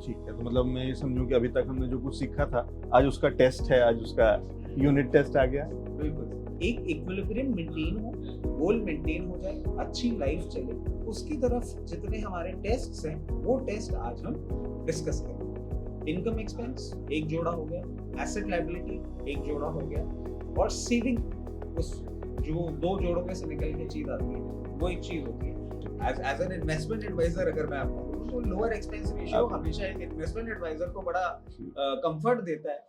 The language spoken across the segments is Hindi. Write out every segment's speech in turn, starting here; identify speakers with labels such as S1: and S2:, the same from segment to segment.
S1: ठीक है, तो मतलब मैं ये समझूं कि अभी तक हमने जो कुछ सीखा था, आज उसका टेस्ट है, आज उसका यूनिट टेस्ट आ गया।
S2: बिल्कुल एक इक्विलिब्रियम मेंटेन हो, गोल मेंटेन हो जाए, अच्छी लाइफ चले, उसकी तरफ जितने हमारे टेस्ट्स हैं वो टेस्ट आज हम डिस्कस करेंगे। इनकम एक्सपेंस एक जोड़ा हो गया, एसेट लायबिलिटी एक जोड़ा हो गया, और सेविंग उस जो दो जोड़ों में से निकल के चीज आती है वो एक चीज होती है। एज एन इन्वेस्टमेंट एडवाइजर अगर मैं आपको बोलूं तो लोअर एक्सपेंस रेशियो हमेशा एक इन्वेस्टमेंट एडवाइजर को बड़ा कंफर्ट देता है।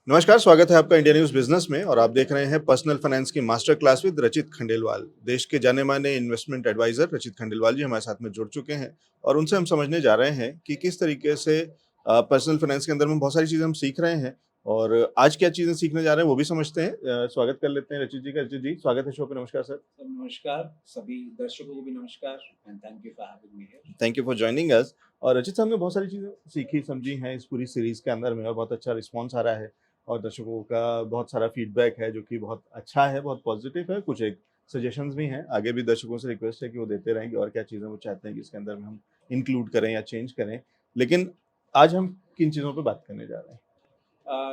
S1: नमस्कार, स्वागत है आपका इंडिया न्यूज बिजनेस में और आप देख रहे हैं पर्सनल फाइनेंस की मास्टर क्लास विद रचित खंडेलवाल। देश के जाने माने इन्वेस्टमेंट एडवाइजर रचित खंडेलवाल जी हमारे साथ में जुड़ चुके हैं और उनसे हम समझने जा रहे हैं कि किस तरीके से पर्सनल फाइनेंस के अंदर में बहुत सारी चीजें हम सीख रहे हैं और आज क्या चीजें सीखने जा रहे हैं वो भी समझते हैं। स्वागत कर लेते हैं रचित जी का। रचित जी, स्वागत है शो पे। नमस्कार सर।
S2: नमस्कार, सभी दर्शकों को भी नमस्कार and thank you for having me here.
S1: Thank you for joining us. और रचित साहब ने बहुत सारी चीजें सीखी समझी हैं इस पूरी सीरीज के अंदर में और बहुत अच्छा रिस्पॉन्स आ रहा है और दर्शकों का बहुत सारा फीडबैक है जो कि बहुत अच्छा है, बहुत पॉजिटिव है। कुछ एक सजेशंस भी हैं, आगे भी दर्शकों से रिक्वेस्ट है कि वो देते रहेंगे और क्या चीज़ें वो चाहते हैं कि इसके अंदर में हम इंक्लूड करें या चेंज करें। लेकिन आज हम किन चीज़ों पे बात करने जा रहे हैं?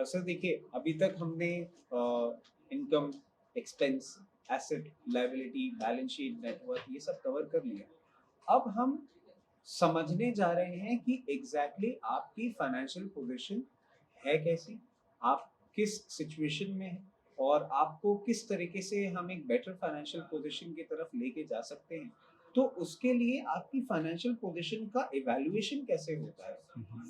S2: सर देखिए, अभी तक हमने income, expense, asset, liability, balance sheet, network ये सब कवर कर लिया। अब हम समझने जा रहे हैं कि एग्जैक्टली आपकी फाइनेंशियल पोजीशन है कैसी, आप किस सिचुएशन में हैं और आपको किस तरीके से हम एक बेटर फाइनेंशियल पोजीशन की तरफ लेके जा सकते हैं। तो उसके लिए आपकी फाइनेंशियल पोजीशन का इवैल्यूएशन कैसे होता है,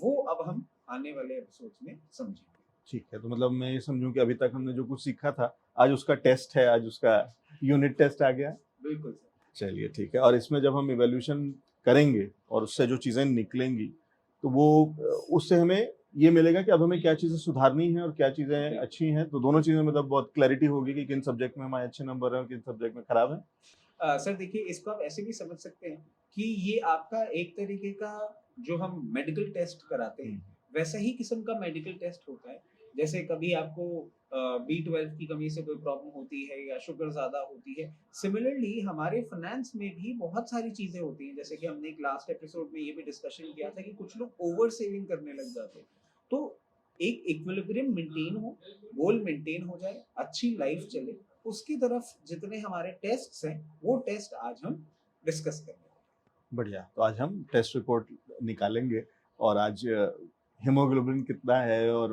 S2: वो अब हम आने वाले एपिसोड्स में समझेंगे।
S1: ठीक है, तो मतलब मैं ये समझूं कि अभी तक हमने जो कुछ सीखा था, आज उसका टेस्ट है, आज उसका यूनिट टेस्ट आ गया।
S2: बिल्कुल सर।
S1: चलिए ठीक है। और इसमें जब हम इवैल्यूएशन करेंगे और उससे जो चीज़ें निकलेंगी तो वो उससे हमें ये मिलेगा कि अब हमें क्या चीज़ें सुधारनी है और क्या चीज़ें अच्छी हैं। तो दोनों चीज़ें मतलब बहुत क्लैरिटी होगी कि किन सब्जेक्ट में हमारे अच्छे नंबर हैं और किन सब्जेक्ट में खराब हैं।
S2: सर देखिए, इसको आप ऐसे भी समझ सकते हैं कि ये आपका एक तरीके का जो हम मेडिकल टेस्ट कराते हैं वैसा ही किस्म का मेडिकल टेस्ट होता है। जैसे कभी आपको B12 की कमी से कोई प्रॉब्लम होती है या शुगर ज़्यादा होती है, सिमिलरली हमारे फाइनेंस में भी बहुत सारी चीज़ें होती हैं। जैसे कि हमने एक लास्ट एपिसोड में ये भी डिस्कशन किया था कि कुछ लोग ओवर सेविंग करने लग जाते हैं। तो एक इक्विलिब्रियम मेंटेन हो, गोल मेंटेन हो जाए, अच्छी लाइफ चले, उसकी तरफ जितने हमारे टेस्ट्स हैं वो टेस्ट आज हम डिस्कस करेंगे।
S1: बढ़िया, तो आज हम टेस्ट रिपोर्ट निकालेंगे और आज हीमोग्लोबिन कितना है और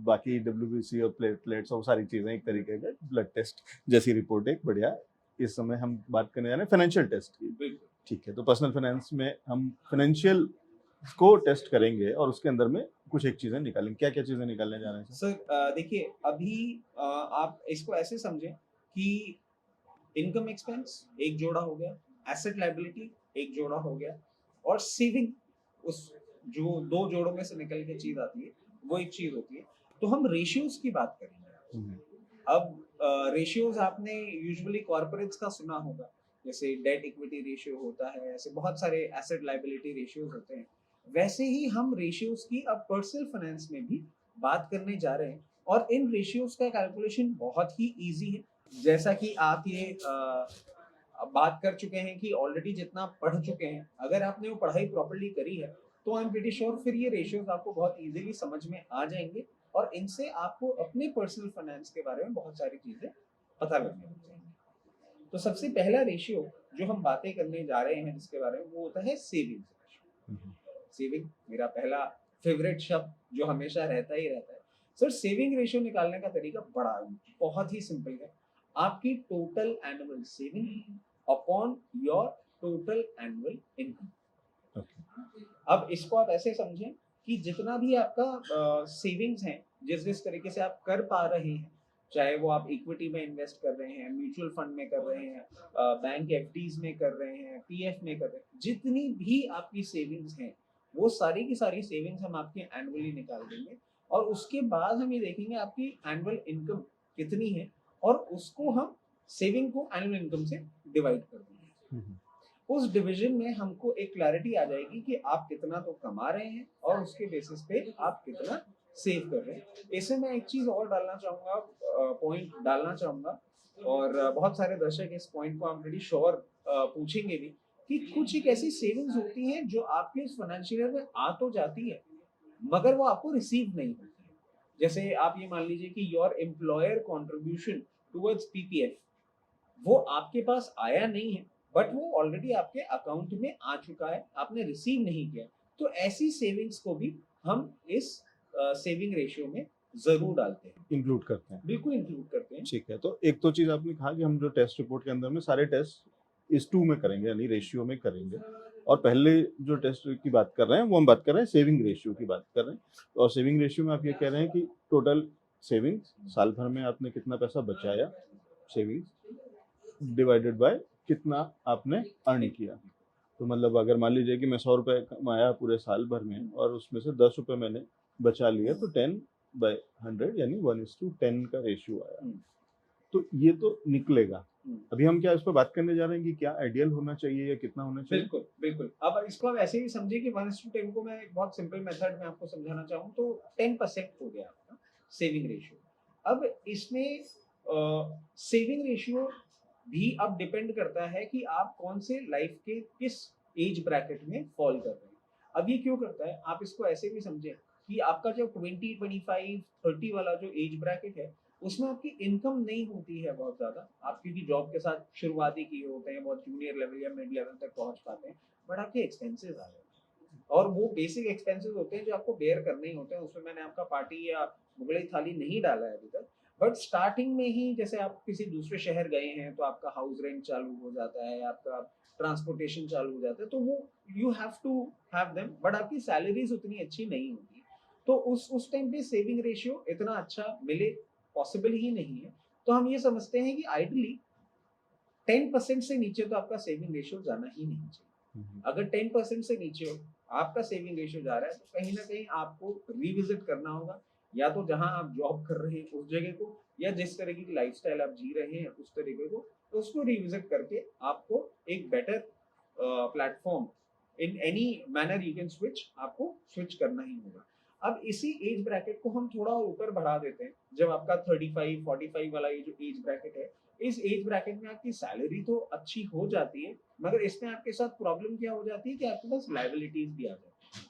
S1: बाकी डब्ल्यूबीसी और प्लेटलेट्स और सारी चीज़ें एक तरीके का ब्लड टेस्ट जैसी रिपोर्ट एक बढ़िया। इस समय हम बात करने जा रहे हैं फाइनेंशियल टेस्ट की।
S2: बिल्कुल।
S1: ठीक है, तो पर्सनल फाइनेंस में हम फाइनेंशियल को टेस्ट करेंगे और उसके अंदर में कुछ एक चीज़ें निकालेंगे। क्या-क्या चीज़ें निकालने जा रहे हैं सर?
S2: सर देखिए, अभी आप इसको ऐसे समझें कि इनकम एक्सपेंस एक जोड़ा हो गया, एसेट लायबिलिटी एक जोड़ा हो गया, और सेविंग उस जो दो जोड़ों में से निकल के चीज आती है वो एक चीज होती है। तो हम रेशियोज की बात करेंगे। अब रेशियोज आपने यूजुअली कॉर्पोरेट्स का सुना होगा, जैसे डेट इक्विटी रेशियो होता है, ऐसे बहुत सारे एसेट लायबिलिटी रेशियोज होते हैं। वैसे ही हम रेशियोज की अब पर्सनल फाइनेंस में भी बात करने जा रहे हैं, और इन रेशियोज का कैलकुलेशन बहुत ही इजी है। जैसा कि आप ये बात कर चुके हैं कि ऑलरेडी जितना पढ़ चुके हैं, अगर आपने वो पढ़ाई प्रॉपर्ली करी है तो आई एम प्रीटी श्योर फिर ये रेशियोज आपको बहुत इजीली समझ में आ जाएंगे और इनसे आपको अपने पर्सनल फाइनेंस के बारे में बहुत सारी चीजें पता लगने लग जाएंगी। तो सबसे पहला रेशियो जो हम बातें करने जा रहे हैं जिसके बारे में, वो होता है सेविंग रेशियो। सेविंग मेरा पहला फेवरेट शब्द जो हमेशा रहता ही रहता है। सर सेविंग रेशियो निकालने का तरीका बड़ा बहुत ही सिंपल है। आपकी total annual saving upon your total annual income. अब इसको आप ऐसे समझें कि जितना भी आपका सेविंग्स हैं, जिस जिस तरीके से आप कर पा रहे हैं, चाहे वो आप इक्विटी में इन्वेस्ट कर रहे हैं, म्यूचुअल फंड में कर रहे हैं, बैंक एफडीज में कर रहे हैं, पीएफ में कर रहे हैं, जितनी भी आपकी सेविंग्स हैं वो सारी की सारी सेविंग्स हम आपकी एनुअली निकाल देंगे, और उसके बाद हम ये देखेंगे आपकी एनुअल इनकम कितनी है, और उसको हम सेविंग को एनुअल इनकम से डिवाइड कर देंगे। उस डिवीजन में हमको एक क्लैरिटी आ जाएगी कि आप कितना तो कमा रहे हैं और उसके बेसिस पे आप कितना सेव कर रहे हैं। इसमें मैं एक चीज और डालना चाहूंगा पॉइंट डालना चाहूंगा और बहुत सारे दर्शक इस पॉइंट को आई एम प्रीटी श्योर पूछेंगे भी कि कुछ एक ऐसी सेविंग्स होती हैं जो आपके इस फाइनेंशियल ईयर में आ तो जाती है मगर वो आपको रिसीव नहीं होती है। जैसे आप ये मान लीजिए कि your employer contribution towards PPF वो आपके पास आया नहीं है बट वो ऑलरेडी आपके अकाउंट में आ चुका है, आपने रिसीव नहीं किया। तो ऐसी सेविंग्स को भी हम इस सेविंग रेशियो में जरूर डालते हैं,
S1: इंक्लूड करते हैं।
S2: बिल्कुल इंक्लूड करते हैं।
S1: ठीक है, तो एक तो चीज़ आपने कहा कि हम जो टेस्ट रिपोर्ट के अंदर में सारे टेस्ट इस टू में करेंगे, यानी रेशियो में करेंगे। और पहले जो टेस्ट की बात कर रहे हैं वो हम बात कर रहे हैं सेविंग रेशियो की बात कर रहे हैं। और सेविंग रेशियो में आप ये कह रहे हैं कि टोटल सेविंग्स साल भर में आपने कितना पैसा बचाया, सेविंग्स डिवाइडेड बाय कितना आपने अर्न किया। तो मतलब अगर मान लीजिए कि मैं 100 रुपये कमाया पूरे साल भर में और उसमें से 10 रुपये मैंने बचा लिया, तो 10/100 यानी 1:10 का रेशियो आया। तो ये तो निकलेगा। अभी हम क्या इस पर बात करने जा रहे हैं कि क्या आइडियल होना चाहिए या कितना होना चाहिए?
S2: बिल्कुल बिल्कुल। अब इसको आप ऐसे ही समझिए कि 1:10 को मैं एक बहुत सिंपल मेथड में आपको समझाना चाहूँ तो 10% हो गया आपका सेविंग रेशियो। अब इसमें सेविंग रेशियो भी अब डिपेंड करता है कि आप कौन से लाइफ के किस एज ब्रैकेट में फॉल कर रहे हैं। अब ये क्यों करता है, आप इसको ऐसे भी समझें कि आपका जो 20, 25, 30 वाला जो एज ब्रैकेट है उसमें आपकी इनकम नहीं होती है बहुत ज्यादा। आप क्योंकि जॉब के साथ शुरुआती किए होते हैं, बहुत जूनियर लेवल या मिड लेवल तक पहुंच पाते हैं, बट आपके एक्सपेंसेस आ जाते हैं और वो बेसिक एक्सपेंसेस होते हैं जो आपको बेयर करने ही होते हैं। उसमें मैंने आपका पार्टी या मुगलई थाली नहीं डाला है अभी तक, बट स्टार्टिंग में ही जैसे आप किसी दूसरे शहर गए हैं तो आपका हाउस रेंट चालू हो जाता है, आपका ट्रांसपोर्टेशन चालू हो जाता है, तो वो you have to have them, but आपकी सैलरीज उतनी अच्छी नहीं होती। तो उस टाइम पे सेविंग रेशियो इतना अच्छा मिले पॉसिबल ही नहीं है। तो हम ये समझते हैं कि आइडली 10% से नीचे तो आपका सेविंग रेशियो जाना ही नहीं चाहिए। अगर 10% से नीचे हो आपका सेविंग रेशियो जा रहा है तो कहीं ना कहीं आपको रिविजिट करना होगा, या तो जहां आप जॉब कर रहे हैं उस जगह को, या जिस तरह की लाइफस्टाइल आप जी रहे हैं उस तरीके को, तो उसको रिविजिट करके आपको एक better platform in any manner you can switch, आपको स्विच करना ही होगा। अब इसी एज ब्रैकेट को हम थोड़ा ऊपर बढ़ा देते हैं, जब आपका 35, 45 वाला ये जो एज ब्रैकेट है, इस एज ब्रैकेट में आपकी सैलरी तो अच्छी हो जाती है मगर इसमें आपके साथ प्रॉब्लम क्या हो जाती है कि आपके पास लायबिलिटीज भी आ जाती है।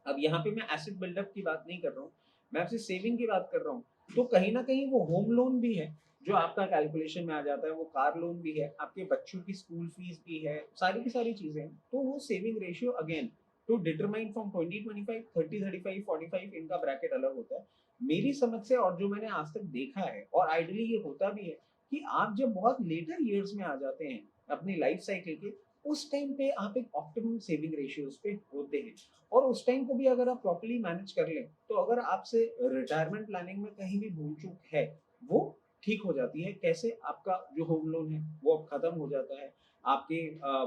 S2: अब यहाँ पे मैं एसेट बिल्डअप की बात नहीं कर रहा हूँ, मैं आपसे सेविंग की बात कर रहा हूँ। तो कहीं ना कहीं वो होम लोन भी है जो आपका कैलकुलेशन में आ जाता है, वो कार लोन भी है, आपके बच्चों की स्कूल फीस भी है, सारी की सारी चीजें हैं। तो वो saving ratio again to determine from 20, 25, 30, 35, 45 इनका ब्रैकेट अलग होता है मेरी समझ से। और जो मैंने आज तक देखा है और आइडियली ये होता भी है कि आप जब बहुत लेटर ईयर्स में आ जाते हैं अपनी लाइफ साइकिल के, उस टाइम पे आप एक ऑप्टिमम सेविंग रेशियोज पे होते हैं। और उस टाइम को भी अगर आप प्रॉपर्ली मैनेज कर लें तो अगर आपसे रिटायरमेंट प्लानिंग में कहीं भी भूल चूक है वो ठीक हो जाती है। कैसे, आपका जो होम लोन है वो अब खत्म हो जाता है, आपके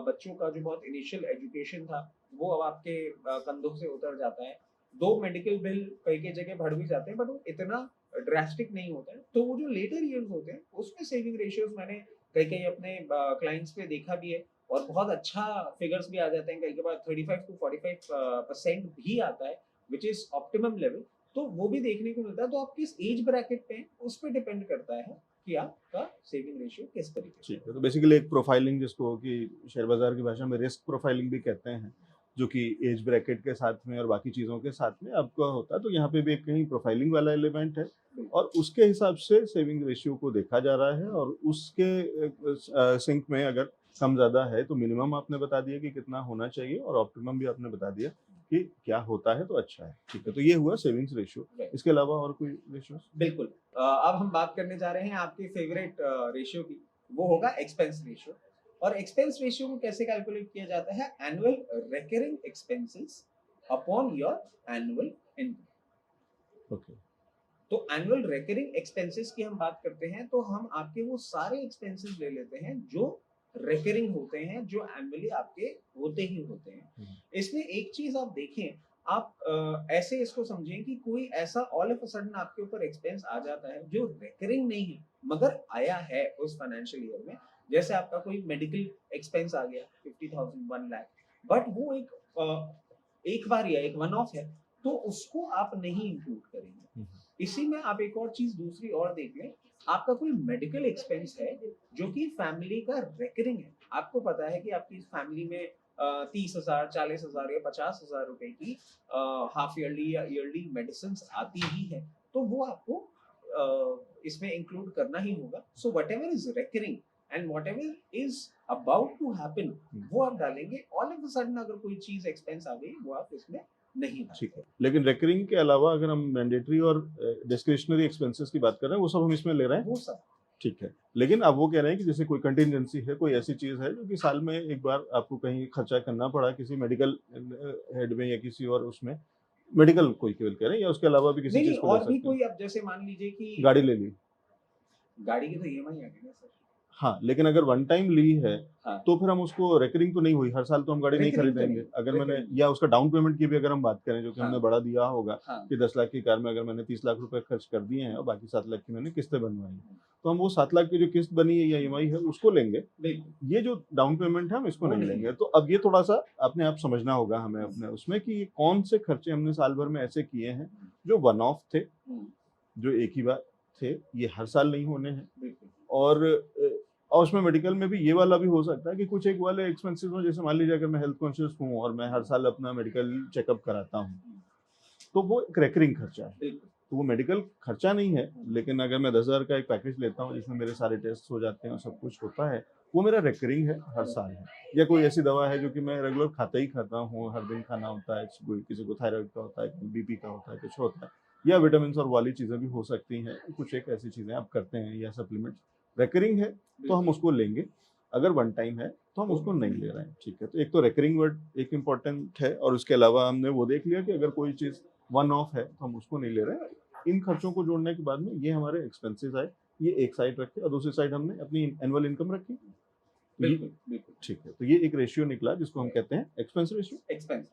S2: बच्चों का जो बहुत इनिशियल एजुकेशन था वो अब आपके कंधों से उतर जाता है। दो मेडिकल बिल कई कई जगह बढ़ भी जाते हैं बट वो इतना ड्रास्टिक नहीं होता है। तो वो जो लेटर ईयर्स होते हैं उसमें सेविंग रेशियोज मैंने कई कई अपने क्लाइंट्स पे देखा भी है और बहुत अच्छा फिगर्स भी आ जाते हैं, कई के बाद 35 to 45% भी आता है विच इज ऑप्टिमम लेवल। तो वो भी देखने को मिलता है। तो आप किस एज ब्रैकेट पे हैं उस पर डिपेंड करता है कि आपका सेविंग रेशियो किस तरीके से।
S1: ठीक है, तो बेसिकली एक प्रोफाइलिंग जिसको कि शेयर बाजार की भाषा में रिस्क प्रोफाइलिंग भी कहते हैं, जो कि एज ब्रैकेट के साथ में और बाकी चीज़ों के साथ में आपका होता है। तो यहाँ पे भी एक कहीं प्रोफाइलिंग वाला एलिमेंट है और उसके हिसाब से सेविंग रेशियो को देखा जा रहा है। और उसके सिंक में अगर कम ज़्यादा है तो मिनिमम आपने बता दिया कि कितना होना चाहिए और ऑप्टिमम भी आपने बता दिया कि क्या होता है तो अच्छा है। ठीक है, तो ये हुआ सेविंग्स रेशियो। इसके अलावा और कोई रेशियो?
S2: बिल्कुल। अब हम बात करने जा रहे हैं आपके फेवरेट रेशियो की, वो होगा एक्सपेंस रेशियो। और एक्सपेंस रेशियो को कैसे कैलकुलेट किया जाता है, annual recurring expenses upon your annual income.
S1: Okay,
S2: तो एनुअल रिकरिंग एक्सपेंसेस की हम बात करते हैं तो हम आपके वो सारे एक्सपेंसेस ले लेते हैं जो रिकरिंग होते हैं, जो एनुअली आपके होते ही होते हैं। इसमें एक चीज आप देखें, आप ऐसे इसको समझें कि कोई ऐसा ऑल ऑफ अ सडन आपके ऊपर एक्सपेंस आ जाता है जो रिकरिंग नहीं है मगर आया है उस फाइनेंशियल ईयर में। जैसे आपका कोई मेडिकल एक्सपेंस आ गया 50,000, 1 लाख, बट वो एक बार या एक वन ऑफ है तो उसको आप नहीं इंक्लूड करेंगे। इसी में आप एक और चीज दूसरी और देख लें, आपका कोई मेडिकल एक्सपेंस है जो कि फैमिली का रेकरिंग है, आपको पता है कि आपकी फैमिली में 30,000 40,000 या 50,000 रुपए की हाफ ईयरली या ईयरली मेडिसिन आती ही है, तो वो आपको इसमें इंक्लूड करना ही होगा। So whatever is recurring and whatever is about to happen वो आप डालेंगे। ऑल ऑफ अ सडन अगर कोई चीज एक्सपेंस आ गई वो आप इसमें नहीं
S1: ठीक है,
S2: डालेंगे।
S1: लेकिन रिकरिंग के अलावा अगर हम मैंडेटरी और डिस्क्रिशनरी एक्सपेंसेस की बात कर रहे हैं वो सब हम इसमें ले रहे हैं।
S2: वो सब
S1: ठीक है, लेकिन अब वो कह रहे हैं कि जैसे कोई कंटिजेंसी है, कोई ऐसी चीज़ है जो कि साल में एक बार आपको कहीं खर्चा करना पड़ा किसी मेडिकल हेड में या किसी और उसमें, मेडिकल कोई केवल कह रहे हैं या उसके अलावा भी किसी
S2: नहीं
S1: चीज़
S2: नहीं,
S1: को ले
S2: और भी
S1: सकते हैं?
S2: कोई, अब जैसे मान लीजिए कि
S1: गाड़ी ले ली,
S2: गाड़ी की तो ईएमआई आ गई ना सर।
S1: हाँ, लेकिन अगर वन टाइम ली है,
S2: हाँ,
S1: तो फिर हम उसको रिकरिंग तो नहीं हुई, हर साल तो हम गाड़ी नहीं
S2: रिकरिंग तो
S1: खरीदेंगे।
S2: नहीं,
S1: अगर मैंने
S2: रिकरिंग
S1: या उसका डाउन पेमेंट की भी अगर हम बात करें जो कि हमने
S2: हाँ
S1: बड़ा दिया होगा
S2: हाँ
S1: कि 10 लाख की कार में अगर मैंने 30 लाख रुपए खर्च कर दिए हैं और बाकी 7 लाख की मैंने किस्तें बनवाई हैं, तो हम वो 7 लाख की जो किस्त बनी है या ईएमआई है उसको लेंगे।
S2: बिल्कुल,
S1: ये जो डाउन पेमेंट है हम इसको
S2: वो
S1: नहीं
S2: नहीं
S1: लेंगे।
S2: लेंगे।
S1: तो अब ये थोड़ा-सा अपने आप समझना होगा हमें अपने उसमें कि ये कौन से खर्चे हमने साल भर में ऐसे किए हैं जो वन ऑफ थे,
S2: हम्म,
S1: जो एक ही बार थे, ये हर साल नहीं होने हैं।
S2: बिल्कुल
S1: और उसमें मेडिकल में भी ये वाला भी हो सकता है कि कुछ एक वाले एक्सपेंसेस हो, जैसे मान लीजिए अगर मैं हेल्थ कॉन्शियस हूँ और मैं हर साल अपना मेडिकल चेकअप कराता हूँ, तो वो एक रिकरिंग खर्चा है।
S2: बिल्कुल
S1: तो वो मेडिकल खर्चा नहीं है, लेकिन अगर मैं 10,000 का एक पैकेज लेता हूँ जिसमें मेरे सारे टेस्ट हो जाते हैं और सब कुछ होता है, वो मेरा रिकरिंग है, हर साल है। या कोई ऐसी दवा है जो कि मैं रेगुलर खाता ही खाता हूँ, हर दिन खाना होता है, कोई किसी को थायराइड का होता है, बीपी का होता है, कुछ होता है, या विटामिन्स और वाली चीज़ें भी हो सकती हैं, कुछ एक ऐसी चीज़ें आप करते हैं या सप्लीमेंट रिकरिंग है, तो हम उसको लेंगे। अगर वन टाइम है, तो हम उसको नहीं ले रहे हैं, ठीक है? तो एक तो रिकरिंग वर्ड एक इम्पोर्टेंट है और उसके अलावा हमने वो देख लिया कि अगर कोई चीज़ वन ऑफ है, तो हम उसको नहीं ले रहे हैं। इन खर्चों को जोड़ने के बाद में ये हमारे एक्सपेंसेस आए, ये एक साइड रखे और दूसरी साइड हमने अपनी एनुअल इनकम रखी। ये
S2: बिल्कुल बिल्कुल
S1: ठीक है, तो ये एक रेशियो निकला जिसको हम कहते हैं एक्सपेंस रेशियो।
S2: एक्सपेंस।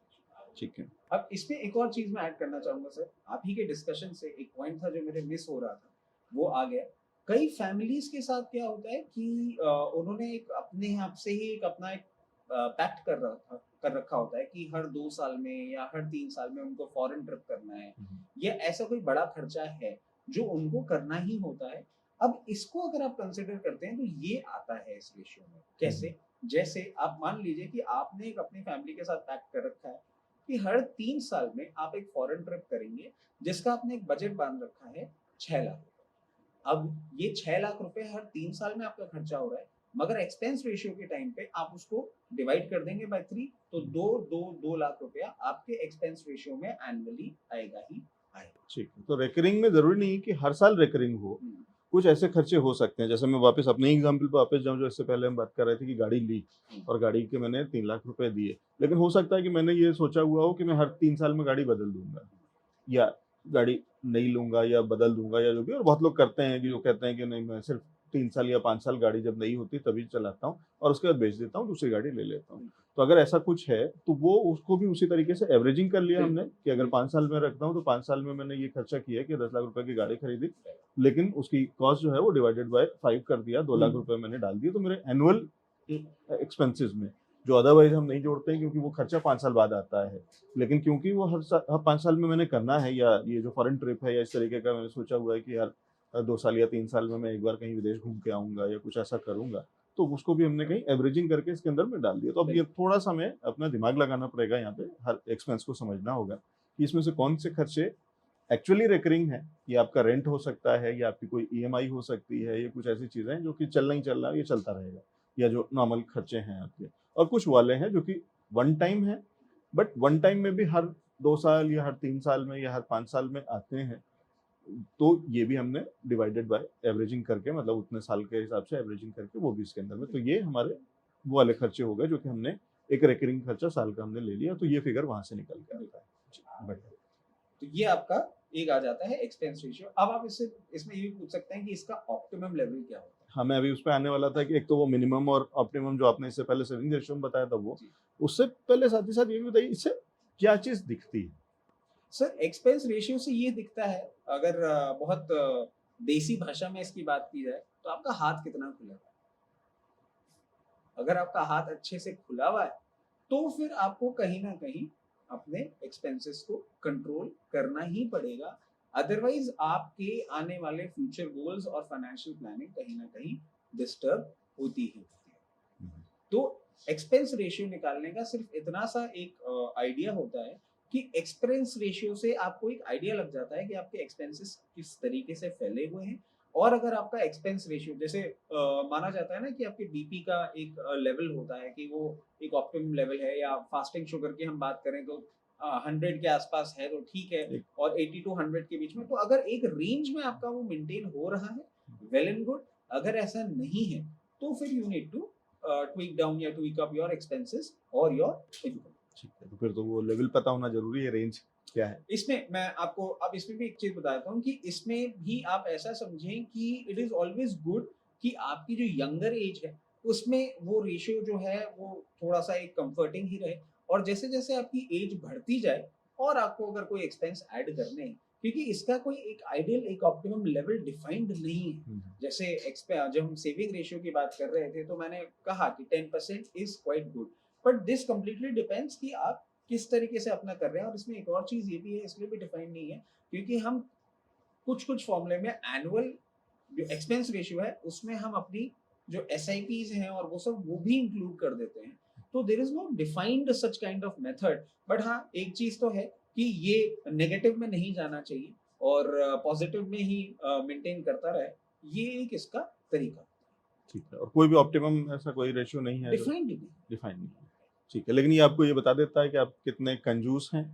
S1: ठीक है।
S2: अब इसमें एक और चीज मैं ऐड करना चाहूंगा सर, आप ही के डिस्कशन से एक पॉइंट था जो मेरे मिस हो रहा था, वो आ गया। कई फैमिलीज के साथ क्या होता है कि उन्होंने एक अपने आप से ही एक अपना एक पैक्ट कर रखा होता है कि हर 2 साल में या हर 3 साल में उनको फॉरेन ट्रिप करना है, या ऐसा कोई बड़ा खर्चा है जो उनको करना ही होता है। अब इसको अगर आप कंसिडर करते हैं तो ये आता है इस रेशियो में कैसे, जैसे आप मान लीजिए कि आपने एक अपनी फैमिली के साथ पैक्ट कर रखा है कि हर 3 साल में आप एक फॉरेन ट्रिप करेंगे, जिसका आपने एक बजट बांध रखा है 6 लाख। अब ये 6 लाख रुपए हर 3 साल में आपका खर्चा हो रहा है, मगर एक्सपेंस रेशियो के टाइम पे आप उसको डिवाइड कर देंगे बाय 3, तो 2 लाख रुपया आपके एक्सपेंस रेशियो में एनुअली आएगा ही आएगा।
S1: ठीक है, तो रिकरिंग में ज़रूरी नहीं है कि हर साल रिकरिंग हो। कुछ ऐसे खर्चे हो सकते हैं, जैसे मैं वापस अपने एग्जाम्पल पे वापस जाऊँ जो इससे पहले हम बात कर रहे थे कि गाड़ी ली और गाड़ी के मैंने 3 लाख रुपए दिए। लेकिन हो सकता है कि मैंने ये सोचा हुआ हो कि मैं हर 3 साल में गाड़ी बदल दूँगा या गाड़ी नहीं लूँगा या बदल दूँगा या जो भी, और बहुत लोग करते हैं कि जो कहते हैं कि नहीं मैं सिर्फ 3 साल या 5 साल गाड़ी जब नई होती तभी चलाता हूँ और उसके बाद बेच देता हूँ, दूसरी गाड़ी ले लेता हूँ। तो अगर ऐसा कुछ है, तो वो उसको भी उसी तरीके से एवरेजिंग कर लिया हमने कि अगर 5 साल में रखता हूँ, तो 5 साल में मैंने ये खर्चा किया कि 10 लाख रुपए की गाड़ी खरीदी, लेकिन उसकी कॉस्ट जो है वो डिवाइडेड बाय 5 कर दिया, 2 लाख रुपए मैंने डाल दिए, तो मेरे एनुअल एक्सपेंसेस में, जो अदरवाइज़ हम नहीं जोड़ते हैं क्योंकि वो खर्चा 5 साल बाद आता है। लेकिन क्योंकि वो हर 5 साल में मैंने करना है, या ये जो फॉरेन ट्रिप है या इस तरीके का मैंने सोचा हुआ है कि यार 2 साल या 3 साल में मैं एक बार कहीं विदेश घूम के आऊँगा या कुछ ऐसा करूँगा, तो उसको भी हमने कहीं एवरेजिंग करके इसके अंदर में डाल दिया। तो अब ये थोड़ा-सा हमें अपना दिमाग लगाना पड़ेगा यहाँ पे, हर एक्सपेंस को समझना होगा कि इसमें से कौन से खर्चे एक्चुअली रिकरिंग है, ये आपका रेंट हो सकता है या आपकी कोई ईएमआई हो सकती है, ये कुछ ऐसी चीज़ें हैं जो कि चलना ही चल रहा है, ये चलता रहेगा, या जो नॉर्मल खर्चे हैं आपके। और कुछ वाले हैं जो कि वन टाइम है, बट वन टाइम में भी हर 2 साल या हर 3 साल में या हर 5 साल में आते हैं। तो ये भी हमने डिवाइडेड बाय एवरेजिंग करके, मतलब उतने साल के हिसाब से एवरेजिंग करके वो भी इसके अंदर में, तो ये हमारे वो वाले खर्चे हो गए जो कि हमने एक रिकरिंग खर्चा साल का हमने ले लिया, तो ये फिगर वहाँ से निकल के आता है। जी, बढ़िया।
S2: तो ये आपका एक आ जाता है एक्सपेंस रेशियो। अब आप इससे इसमें ये भी पूछ सकते हैं कि इसका ऑप्टिमम लेवल क्या होता है।
S1: हाँ, मैं अभी उस पे आने वाला था कि एक तो वो मिनिमम और ऑप्टिमम जो आपने इससे पहले सेविंग रेशियो में बताया था वो,
S2: जी।
S1: उससे पहले साथ ही साथ ये भी बताइए इससे क्या चीज़ दिखती है?
S2: सर एक्सपेंस रेशियो से ये दिखता है, अगर बहुत देसी भाषा में इसकी बात की जाए तो आपका हाथ कितना खुला हुआ है। अगर आपका हाथ अच्छे से खुला हुआ है तो फिर आपको कहीं ना कहीं अपने एक्सपेंसेस को कंट्रोल करना ही पड़ेगा। अदरवाइज आपके आने वाले फ्यूचर गोल्स और फाइनेंशियल प्लानिंग कहीं ना कहीं डिस्टर्ब होती ही होती है। तो एक्सपेंस रेशियो निकालने का सिर्फ इतना सा एक आइडिया होता है कि एक्सपेंस रेशियो से आपको एक आइडिया लग जाता है कि आपके एक्सपेंसेस किस तरीके से फैले हुए हैं। और अगर आपका एक्सपेंस रेशियो जैसे माना जाता है ना कि आपके बीपी का एक लेवल होता है कि वो एक ऑप्टिमम लेवल है, या फास्टिंग शुगर की हम बात करें तो 100 के आसपास है तो ठीक है,
S1: एक-
S2: और 80 टू 100 के बीच में, तो अगर एक रेंज में आपका वो मेंटेन हो रहा है वेल एंड गुड। अगर ऐसा नहीं है तो फिर you need to tweak down या ट्वीक अप योर एक्सपेंसेस और योर इनकम।
S1: ठीक है, तो फिर तो वो लेवल पता होना जरूरी है, रेंज क्या है।
S2: इसमें मैं आपको अब इसमें भी एक चीज बताता हूँ कि इसमें भी आप ऐसा समझें कि इट इज ऑलवेज गुड कि आपकी जो यंगर एज है उसमें वो रेशियो जो है वो थोड़ा सा एक कंफर्टिंग ही रहे। और जैसे जैसे आपकी एज बढ़ती जाए और आपको अगर कोई एक्सपेंस ऐड करने हैं, क्योंकि इसका कोई एक आइडियल एक ऑप्टिमम लेवल डिफाइंड नहीं है। जैसे जब हम सेविंग रेशियो की बात कर रहे थे तो मैंने कहा कि 10% is quite good, but this completely depends कि आप किस तरीके से अपना कर रहे हैं। और इसमें एक और चीज ये भी है, इसलिए भी डिफाइंड नहीं है क्योंकि हम कुछ कुछ फॉर्मूले में एनुअल जो एक्सपेंस रेशियो है उसमें हम अपनी जो एस हैं और वो सब वो भी इंक्लूड कर देते हैं। तो there is no defined such kind of method. But हाँ, एक चीज तो है कि ये नेगेटिव में नहीं जाना चाहिए और पॉजिटिव में ही मेंटेन करता रहे। ये एक इसका तरीका
S1: ठीक है, और कोई भी ऑप्टिमम ऐसा कोई रेशियो नहीं है जो
S2: डिफाइंड नहीं।
S1: डिफाइन नहीं है। ठीक है, लेकिन ये आपको ये बता देता है कि आप कितने कंजूस हैं।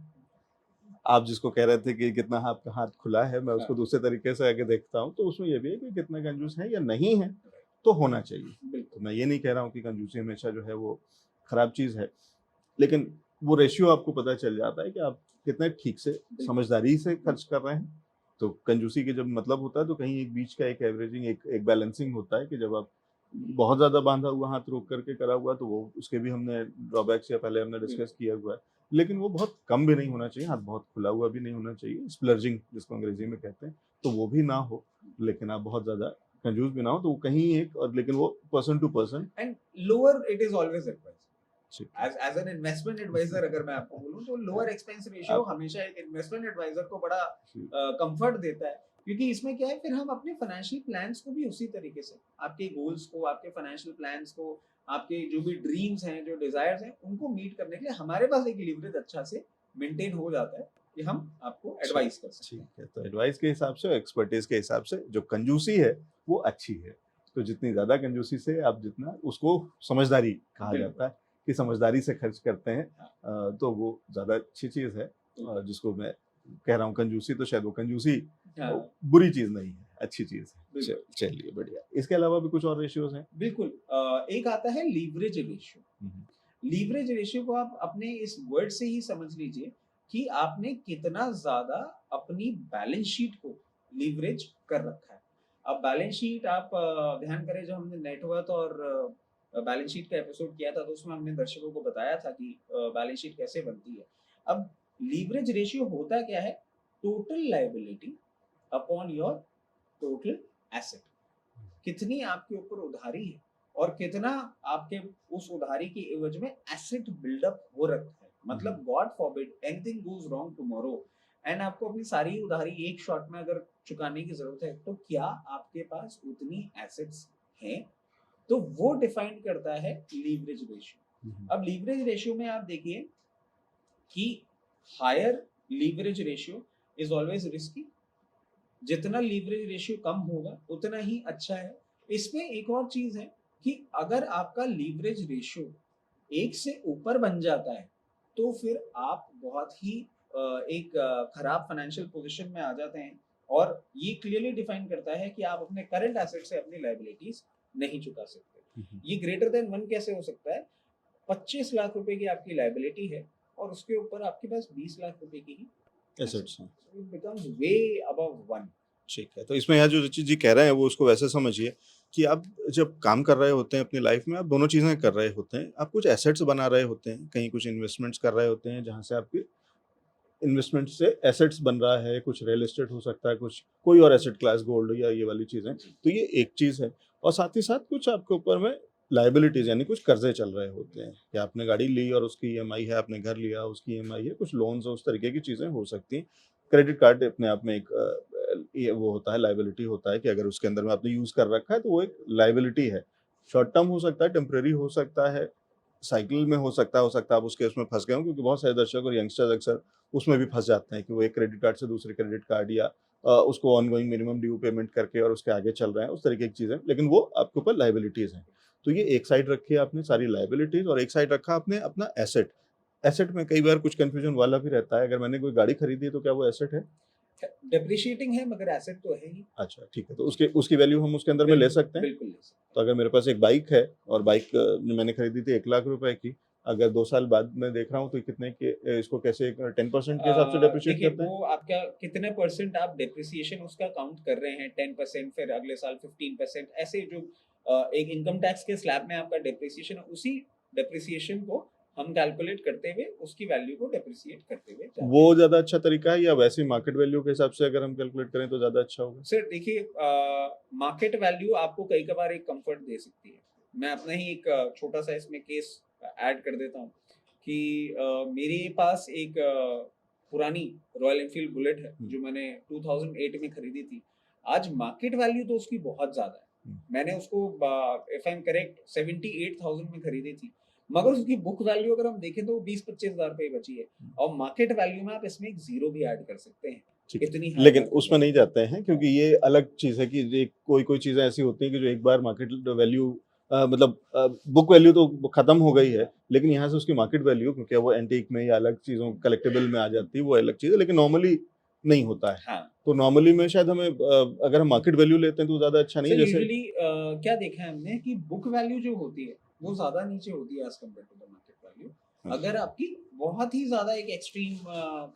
S1: आप जिसको कह रहे थे कि कितना आपका हाथ खुला है, मैं उसको
S2: हाँ,
S1: दूसरे तरीके से आगे देखता हूँ, तो उसमें ये भी है कि कितने कंजूस हैं या नहीं है, तो होना चाहिए। तो
S2: बिल्कुल
S1: मैं ये नहीं कह रहा हूँ कि कंजूसी हमेशा जो है वो खराब चीज़ है, लेकिन वो रेशियो आपको पता चल जाता है कि आप कितने ठीक से समझदारी से खर्च कर रहे हैं। तो कंजूसी के जब मतलब होता है तो कहीं एक बीच का एक एवरेजिंग एक बैलेंसिंग होता है कि जब आप बहुत ज़्यादा बांधा हुआ हाथ रोक करके करा हुआ तो वो उसके भी हमने ड्रॉबैक्स या पहले हमने डिस्कस किया हुआ है। लेकिन वो बहुत कम भी नहीं होना चाहिए, हाथ बहुत खुला हुआ भी नहीं होना चाहिए, स्प्लर्जिंग जिसको अंग्रेजी में कहते हैं, तो वो भी ना हो, लेकिन आप बहुत ज़्यादा कंजूस भी ना हो, तो वो कहीं एक और लेकिन वो person to person.
S2: And lower it is always advice
S1: ठीक है।
S2: As an investment advisor. अगर मैं आपको बोलूं तो लोअर एक्सपेंस रेशियो
S1: आप
S2: हमेशा एक इन्वेस्टमेंट एडवाइजर को बड़ा कंफर्ट देता है, क्योंकि इसमें क्या है फिर हम अपने फाइनेंशियल प्लान्स को भी उसी तरीके से आपके गोल्स को, आपके फाइनेंशियल प्लान्स को, आपके जो भी ड्रीम्स हैं, जो डिजायर्स हैं, उनको मीट करने के लिए हमारे पास एक लिवरेज अच्छा से मेंटेन हो जाता है कि हम आपको एडवाइस कर सकते हैं।
S1: ठीक है, तो एडवाइस के हिसाब से, एक्सपर्टीज के हिसाब से जो कंजूसी है वो अच्छी है। तो जितनी ज़्यादा कंजूसी से आप जितना उसको समझदारी कहा जाता है कि समझदारी से खर्च करते हैं, तो वो ज़्यादा अच्छी चीज़ है। जिसको मैं कह रहा हूँ कंजूसी, तो शायद वो कंजूसी
S2: हाँ,
S1: बुरी चीज़ नहीं है, अच्छी चीज़ है।
S2: बिल्कुल।
S1: चलिए बढ़िया। इसके अलावा भी कुछ और रेशियोज हैं?
S2: बिल्कुल एक आता है लीवरेज रेशियो। लीवरेज रेशियो को आप अपने इस वर्ड से ही समझ लीजिए कि आपने कितना ज्यादा अपनी बैलेंस शीट को लीवरेज कर रखा है। अब बैलेंस शीट आप ध्यान करें, जब हमने नेटवर्थ और बैलेंस शीट का एपिसोड किया था तो उसमें हमने दर्शकों को बताया था कि बैलेंस शीट कैसे बनती है। अब लीवरेज रेशियो होता क्या है? Total liability upon your total asset. कितनी आपके ऊपर उधारी है और कितना आपके उस उधारी की एवज में एसेट बिल्डअप हो रखा है। मतलब God forbid anything goes wrong tomorrow and आपको अपनी सारी उधारी एक शॉट में अगर चुकाने की जरूरत है, तो क्या आपके पास उतनी एसेट्स हैं? तो वो डिफाइन करता है लीवरेज रेशियो। अब लीवरेज रेशियो में आप देखिए कि higher leverage ratio is always risky. जितना लीवरेज रेशियो कम होगा उतना ही अच्छा है। इसमें एक और चीज है कि अगर आपका लीवरेज रेशियो एक से ऊपर बन जाता है तो फिर आप बहुत ही एक खराब फाइनेंशियल पोजीशन में आ जाते हैं। और ये क्लियरली डिफाइन करता है कि आप अपने करंट एसेट से अपनी लायबिलिटीज नहीं चुका सकते। ये ग्रेटर देन 1 कैसे हो सकता है? 25 लाख रुपए की आपकी लायबिलिटी है और उसके ऊपर आपके पास 20 लाख रुपए की ही
S1: एसेट्स हैं।
S2: It becomes way above 1।
S1: ठीक है, तो इसमें यहाँ जो ऋषि जी कह रहे हैं वो उसको वैसे समझिए कि आप जब काम कर रहे होते हैं अपनी लाइफ में, आप दोनों चीज़ें कर रहे होते हैं। आप कुछ एसेट्स बना रहे होते हैं, कहीं कुछ इन्वेस्टमेंट्स कर रहे होते हैं जहाँ से आपके इन्वेस्टमेंट से एसेट्स बन रहा है, कुछ रियल एस्टेट हो सकता है, कुछ कोई और एसेट क्लास, गोल्ड या ये वाली चीज़ें। तो ये एक चीज़ है, और साथ ही साथ कुछ आपके ऊपर में लायबिलिटीज़ यानी कुछ कर्जे चल रहे होते हैं कि आपने गाड़ी ली और उसकी ईएमआई है, आपने घर लिया उसकी ईएमआई है, कुछ लोन्स और उस तरीके की चीज़ें हो सकती हैं। क्रेडिट कार्ड अपने आप में एक ये वो होता है, लायबिलिटी होता है कि अगर उसके अंदर में आपने यूज़ कर रखा है तो वो एक लायबिलिटी है। शॉर्ट टर्म हो सकता है, टेम्परेरी हो सकता है, साइकिल में हो सकता है आप उसके उसमें फँस गए हों, क्योंकि बहुत सारे दर्शक और यंगस्टर्स अक्सर उसमें भी फँस जाते हैं कि वो एक क्रेडिट कार्ड से दूसरे क्रेडिट कार्ड या उसको ऑनगोइंग मिनिमम ड्यू पेमेंट करके और उसके आगे चल रहे हैं, उस तरीके की चीज़ें। लेकिन वो आपके ऊपर लायबिलिटीज़ हैं। तो ये एक साइड रखी है आपने सारी लायबिलिटीज़ और एक साइड रखा आपने अपना एसेट। एसेट में कई बार कुछ कन्फ्यूज़न वाला भी रहता है, अगर मैंने कोई गाड़ी खरीदी है तो क्या वो एसेट है?
S2: डेप्रिशिएटिंग है मगर एसेट तो है ही।
S1: अच्छा, ठीक है, तो उसके उसकी वैल्यू हम उसके अंदर में ले
S2: बिल्कुल,
S1: सकते हैं?
S2: बिल्कुल ले सकते
S1: तो अगर मेरे पास एक बाइक है और बाइक मैंने खरीदी थी 1 लाख रुपए की, अगर 2 साल बाद मैं देख रहा हूँ तो कितने के इसको कैसे 10% के हिसाब से डेप्रिशिएट
S2: देखिए
S1: करते हैं?
S2: वो आपका कितने परसेंट आप डेप्रिसिएशन उसका काउंट कर रहे हैं, 10% फिर अगले साल 15%, ऐसे जो एक इनकम टैक्स के स्लैब में आपका डेप्रिसिएशन है, उसी डेप्रिसिएशन को हम कैलकुलेट करते हुए उसकी वैल्यू को डेप्रिसिएट करते हुए जाते
S1: वो
S2: हैं।
S1: ज़्यादा अच्छा तरीका है या वैसे ही मार्केट वैल्यू के हिसाब से अगर हम कैलकुलेट करें तो ज़्यादा अच्छा होगा?
S2: सर देखिए मार्केट वैल्यू आपको कई कबार एक कंफर्ट दे सकती है। मैं अपना ही एक छोटा सा इसमें केस ऐड कर देता हूँ कि मेरे पास एक पुरानी रॉयल एनफील्ड बुलेट है
S1: हुँ।
S2: जो मैंने 2008 में खरीदी थी। आज मार्केट वैल्यू तो उसकी बहुत ज़्यादा है।
S1: हुँ।
S2: मैंने उसको इफ आई एम करेक्ट 78,000 में खरीदी थी। मगर उसकी बुक वैल्यू अगर हम देखें तो 20-25 हज़ार रुपए बची है और मार्केट वैल्यू में आप इसमें एक ज़ीरो भी ऐड कर सकते हैं।
S1: ठीक है।
S2: इतनी हाई
S1: लेकिन
S2: मार्केट
S1: उसमें
S2: वैल्यू
S1: नहीं जाते हैं क्योंकि ये अलग चीज़ है कि ये कोई-कोई चीज़ें ऐसी होती हैं कि जो एक बार मार्केट वैल्यू मतलब बुक वैल्यू तो खत्म हो गई है, लेकिन यहाँ से उसकी मार्केट वैल्यू क्योंकि वो एंटीक में या अलग चीज़ों कलेक्टिबल में आ जाती है, वो अलग चीज़ है, लेकिन नॉर्मली नहीं होता है।
S2: हाँ।
S1: तो नॉर्मली में शायद हमें अगर हम मार्केट वैल्यू लेते हैं तो ज़्यादा अच्छा नहीं
S2: सर
S1: है जैसे
S2: यूजुअली क्या देखा है हमने कि बुक वैल्यू जो होती है वो ज़्यादा नीचे होती है as compare to the market value.
S1: हाँ,
S2: अगर आपकी बहुत ही ज़्यादा एक एक्सट्रीम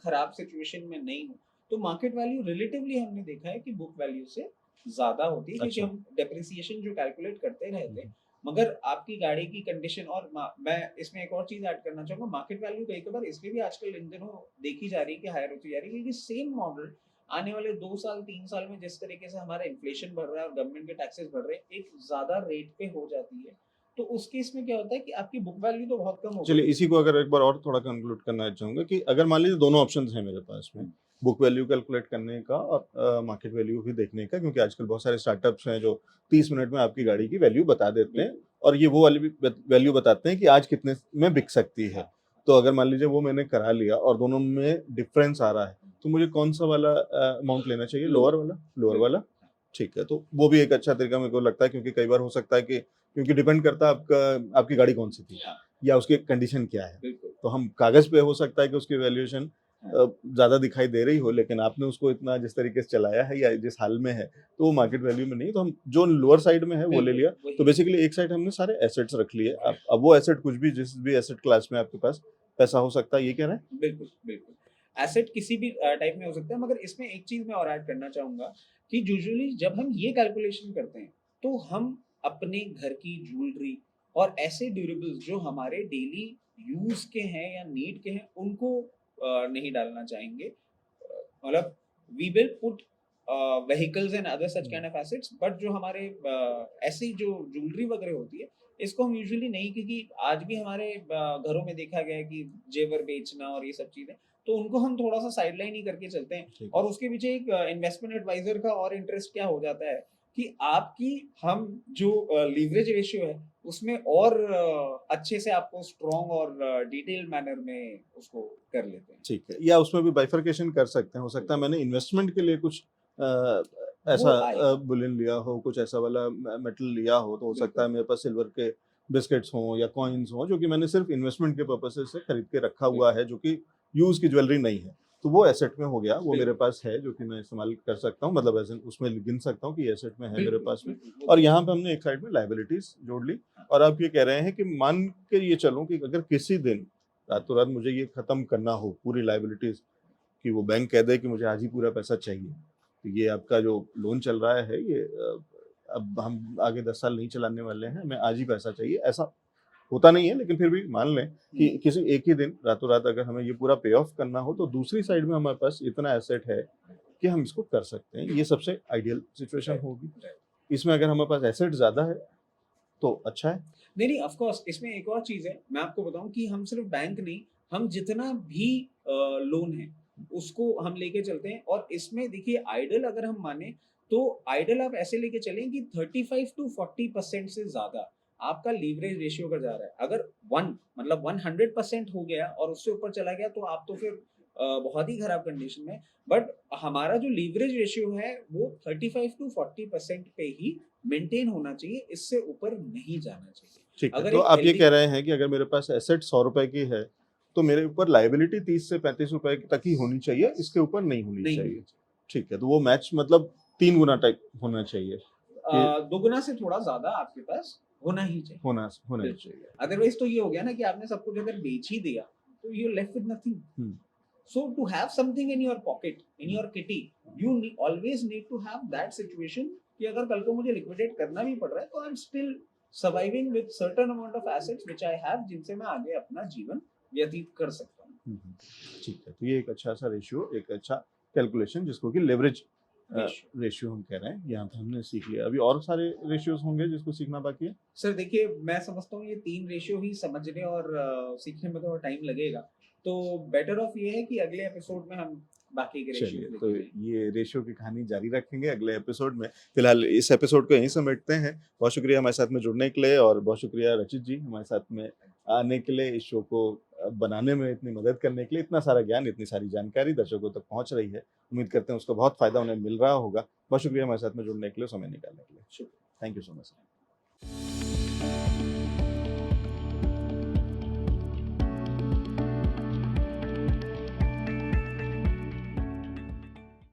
S2: खराब सिचुएशन में नहीं हो, तो मार्केट वैल्यू रिलेटिवली हमने देखा है कि बुक वैल्यू से ज़्यादा होती है क्योंकि
S1: अच्छा।
S2: हम डेप्रिसिएशन जो कैलकुलेट करते
S1: हुँ,
S2: रहते हैं।
S1: हुँ।
S2: मगर आपकी गाड़ी की कंडीशन और मैं इसमें एक और चीज़ ऐड करना चाहूँगा, मार्केट वैल्यू कई बार इसलिए भी आजकल इन दिनों देखी जा रही है कि हायर होती जा रही है क्योंकि सेम मॉडल आने वाले 2 साल 3 साल में जिस तरीके से हमारा इन्फ्लेशन बढ़ रहा है और गवर्नमेंट के टैक्सेस बढ़ रहे हैं, एक ज़्यादा रेट पे हो जाती है। तो उस केस में क्या होता है कि आपकी बुक वैल्यू तो बहुत कम हो
S1: चलिए
S2: गई।
S1: इसी को अगर एक बार और थोड़ा कंक्लूड करना चाहूँगा कि अगर मान लीजिए दोनों ऑप्शंस हैं मेरे पास में,
S2: हुँ,
S1: बुक वैल्यू कैलकुलेट करने का और मार्केट वैल्यू भी देखने का क्योंकि आजकल बहुत सारे स्टार्टअप्स हैं जो 30 मिनट में आपकी गाड़ी की वैल्यू बता देते हैं
S2: बिल्कुल।
S1: और ये वो वाली भी वैल्यू बताते हैं कि आज कितने में बिक सकती है।
S2: हाँ,
S1: तो अगर मान लीजिए वो मैंने करा लिया और दोनों में डिफरेंस आ रहा है, तो मुझे कौन-सा वाला अमाउंट लेना चाहिए?
S2: लोअर
S1: लोअर वाला? लोअर
S2: बिल्कुल,
S1: वाला?
S2: हाँ,
S1: ठीक है, तो वो भी एक अच्छा तरीका मेरे को लगता है क्योंकि कई बार हो सकता है कि क्योंकि डिपेंड करता है आपका आपकी गाड़ी कौन-सी थी।
S2: हाँ,
S1: या उसकी कंडीशन क्या है।
S2: बिल्कुल,
S1: तो हम कागज़ पे हो सकता है कि उसकी वैल्यूएशन
S2: हाँ,
S1: ज़्यादा दिखाई दे रही हो, लेकिन आपने उसको इतना जिस तरीके से चलाया है या जिस हाल में है, तो वो मार्केट वैल्यू में नहीं है, तो हम जो लोअर साइड में है वो ले
S2: बिल्कुल,
S1: लिया। तो
S2: वही।
S1: बेसिकली एक साइड हमने सारे एसेट्स रख लिए। अब वो एसेट कुछ भी जिस भी एसेट क्लास में आपके पास पैसा हो सकता है, ये कह रहे हैं?
S2: बिल्कुल, बिल्कुल। एसेट किसी भी टाइप में हो सकता है मगर इसमें एक चीज़ मैं और ऐड करना चाहूँगा कि यूजुअली जब हम ये कैलकुलेशन करते हैं, तो हम अपने घर की ज्वेलरी और ऐसे ड्यूरेबल्स जो हमारे डेली यूज़ के हैं या नीड के हैं, उनको नहीं डालना चाहेंगे। मतलब we will put vehicles and other such
S1: hmm,
S2: kind of assets but जो हमारे ऐसी जो ज्वेलरी वगैरह होती है, इसको हम यूजुअली नहीं क्योंकि आज भी हमारे घरों में देखा गया है कि जेवर बेचना और ये सब चीज़ें, तो उनको हम थोड़ा-सा साइडलाइन ही करके चलते हैं
S1: ठीक है।
S2: और उसके पीछे एक इन्वेस्टमेंट एडवाइज़र का और इंटरेस्ट क्या हो जाता है कि आपकी हम जो लीवरेज रेशियो है, उसमें और अच्छे से आपको स्ट्रॉन्ग और डिटेल्ड मैनर में उसको कर लेते हैं।
S1: ठीक है, या उसमें भी बाइफरकेशन कर सकते हैं। हो सकता है
S2: बिल्कुल,
S1: मैंने इन्वेस्टमेंट के लिए कुछ ऐसा
S2: वो आएगा,
S1: बुलियन लिया हो, कुछ ऐसा वाला मेटल लिया हो, तो हो सकता है
S2: बिल्कुल,
S1: मेरे पास सिल्वर के बिस्किट्स हों या कॉइन्स हों, जो कि मैंने सिर्फ़ इन्वेस्टमेंट के पर्पसेज़ से खरीद के रखा हुआ
S2: बिल्कुल,
S1: है, जो कि यूज़ की ज्वेलरी नहीं है। तो वो एसेट में हो गया, वो मेरे
S2: बिल्कुल,
S1: पास है, जो कि मैं इस्तेमाल कर सकता हूँ, मतलब एज़ इन उसमें गिन सकता हूँ कि एसेट में है मेरे
S2: बिल्कुल,
S1: पास में।
S2: बिल्कुल, वो
S1: और
S2: तो
S1: यहाँ पे हमने एक साइड में लायबिलिटीज़ जोड़ ली
S2: हाँ,
S1: और आप ये कह रहे हैं कि मान के ये चलूँ कि अगर किसी दिन रातों-रात मुझे ये खत्म करना हो, पूरी लायबिलिटीज़ कि वो बैंक कह दे कि मुझे आज ही पूरा पैसा चाहिए। तो ये आपका जो लोन चल रहा है ये अब हम आगे 10 साल नहीं चलाने वाले हैं, हमें आज ही पैसा चाहिए। ऐसा होता नहीं है लेकिन फिर भी मान लें कि
S2: हुँ,
S1: किसी एक ही दिन रातों-रात अगर हमें ये पूरा पे ऑफ करना हो तो दूसरी साइड में हमारे पास इतना एसेट है कि हम इसको कर सकते हैं। ये सबसे आइडियल सिचुएशन
S2: राइट,
S1: होगी।
S2: राइट।
S1: इसमें अगर हमारे पास एसेट ज़्यादा है तो अच्छा है।
S2: नहीं, नहीं ऑफ़ कोर्स इसमें एक और चीज़ है, मैं आपको बताऊँ कि हम सिर्फ़ बैंक नहीं, हम जितना भी लोन है, उसको हम लेके चलते हैं। और इसमें देखिए आइडल अगर हम माने तो आइडल आप ऐसे लेके चलें कि 35 टू 40% से ज्यादा आपका लीवरेज रेशियो का जा रहा है। अगर 100% हो गया और उससे ऊपर चला गया तो आप तो फिर बहुत ही खराब कंडीशन में। बट हमारा जो लीवरेज रेशियो है वो 35 टू 40% पे ही मेंटेन होना चाहिए, इससे ऊपर नहीं जाना चाहिए।
S1: ठीक है,
S2: अगर
S1: तो
S2: एक
S1: आप ये
S2: हेल्दी
S1: कह रहे हैं कि अगर मेरे पास एसेट 100 रुपए की है, तो मेरे ऊपर लायबिलिटी 30 से 35 रुपए तक ही होनी चाहिए, इसके ऊपर नहीं होनी
S2: नहीं
S1: चाहिए।
S2: होनी
S1: ठीक है, तो वो मैच मतलब 3 गुना टाइप होना चाहिए कि
S2: दोगुना से थोड़ा ज्यादा आपके पास होना ही चाहिए।
S1: होना ही
S2: बिल्कुल।
S1: चाहिए।
S2: अदरवाइज तो ये हो गया ना कि आपने सब कुछ अगर बेच ही दिया तो you left with nothing.
S1: Hmm,
S2: So to have something in your pocket, in
S1: hmm,
S2: your kitty, you always need to have that situation कि अगर कल को मुझे liquidate करना भी पड़ रहा है तो I'm still surviving with certain amount of assets which I have, जिनसे मैं आगे अपना जीवन व्यतीत कर सकता हूँ।
S1: हुँ। ठीक है, तो ये एक अच्छा-सा रेशियो, एक अच्छा कैलकुलेशन जिसको कि लेवरेज
S2: रेशियो
S1: रेशियो हम कह रहे हैं, यहाँ पे हमने सीख लिया। अभी और सारे रेशियोज होंगे जिसको सीखना बाकी है?
S2: सर देखिए मैं समझता हूँ ये 3 रेशियो ही समझने और सीखने में थोड़ा टाइम लगेगा। तो बेटर ऑफ ये है कि अगले एपिसोड में हम बाकी के
S1: चलिए,
S2: रेशियोज
S1: तो
S2: लेके जाएंगे।
S1: ये रेशियो की कहानी जारी रखेंगे अगले एपिसोड में। फिलहाल इस एपिसोड को यहीं समेटते हैं। बहुत शुक्रिया हमारे साथ में जुड़ने के लिए और बहुत शुक्रिया रचित जी हमारे साथ में आने के लिए, इस शो को बनाने में इतनी मदद करने के लिए। इतना सारा ज्ञान, इतनी सारी जानकारी दर्शकों तक पहुँच रही है। उम्मीद करते हैं उसका बहुत फ़ायदा उन्हें मिल रहा होगा। बहुत शुक्रिया हमारे साथ में जुड़ने के लिए, समय निकालने के लिए।
S2: शुक्रिया।
S1: Thank you so much.